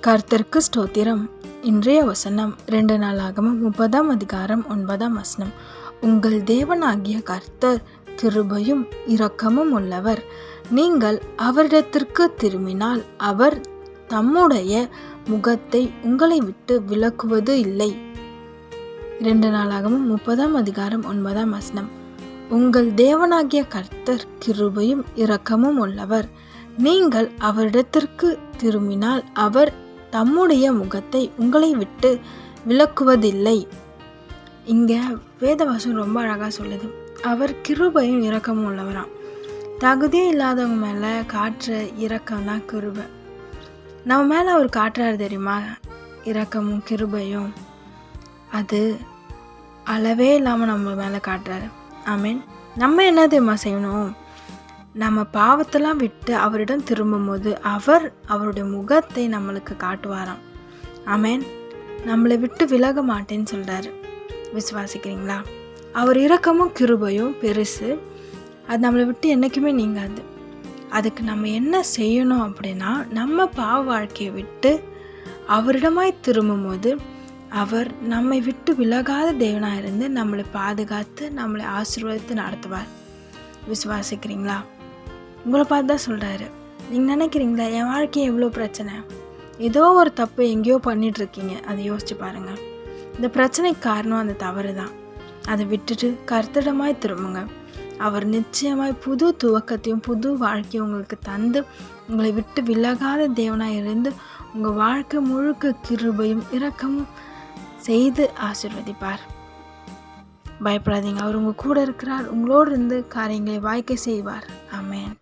கர்த்தருக்கு ஸ்தோத்திரம். இன்றைய வசனம் 2 நாளாகமம் 30 அதிகாரம் 9 உங்கள் தேவனாகிய கர்த்தர் கிருபையும் இரக்கமும் உள்ளவர். நீங்கள் அவரிடத்திற்கு திரும்பினால் அவர் தம்முடைய முகத்தை உங்களை விட்டு விலக்குவது இல்லை. 2 நாளாகமம் 30 அதிகாரம் 9 உங்கள் தேவனாகிய கர்த்தர் கிருபையும் இரக்கமும் உள்ளவர். நீங்கள் அவரிடத்திற்கு திரும்பினால் அவர் தம்முடைய முகத்தை உங்களை விட்டு விலக்குவதில்லை. இங்க வேதவாசம் ரொம்ப அழகா சொல்லுது. அவர் கிருபையும் இரக்கமும் உள்ளவராம். தகுதியே இல்லாதவங்க மேல காட்டுற இரக்கம் தான் கிருபை. நம்ம மேல அவர் காட்டுறாரு தெரியுமா? இரக்கமும் கிருபையும் அது அளவே இல்லாம நம்ம மேல காட்டுறாரு. ஆமீன். நம்ம என்ன தெரியுமா செய்யணும்? நம்ம பாவத்தெல்லாம் விட்டு அவரிடம் திரும்பும் போது அவருடைய முகத்தை நம்மளுக்கு காட்டுவாராம். ஆமேன். நம்மளை விட்டு விலக மாட்டேன்னு சொல்றாரு. விசுவாசிக்கிறீங்களா? அவர் இரக்கமும் கிருபையும் பெருசு. அது நம்மளை விட்டு என்றைக்குமே நீங்காது. அதுக்கு நம்ம என்ன செய்யணும் அப்படின்னா, நம்ம பாவ வாழ்க்கையை விட்டு அவரிடமாய் திரும்பும் போது அவர் நம்மை விட்டு விலகாத தேவனாக இருந்து நம்மளை பாதுகாத்து நம்மளை ஆசீர்வதித்து நடத்துவார். விசுவாசிக்கிறீங்களா? உங்களை பார்த்து தான் சொல்கிறாரு. நீங்கள் நினைக்கிறீங்களா என் வாழ்க்கையை எவ்வளோ பிரச்சனை, ஏதோ ஒரு தப்பு எங்கேயோ பண்ணிகிட்ருக்கீங்க, அதை யோசிச்சு பாருங்கள். இந்த பிரச்சனைக்கு காரணம் அந்த தவறு தான். அதை விட்டுட்டு கர்த்தரிடமாய் திரும்புங்க. அவர் நிச்சயமாய் புது துவக்கத்தையும் புது வாழ்க்கையும் உங்களுக்கு தந்து உங்களை விட்டு விலகாத தேவனாக இருந்து உங்கள் வாழ்க்கை முழுக்க கிருபையும் இரக்கமும் செய்து ஆசீர்வதிப்பார். பயப்படாதீங்க. அவர் உங்கள் கூட இருக்கிறார். உங்களோடு இருந்து காரியங்களை வாய்க்க செய்வார். ஆமென்.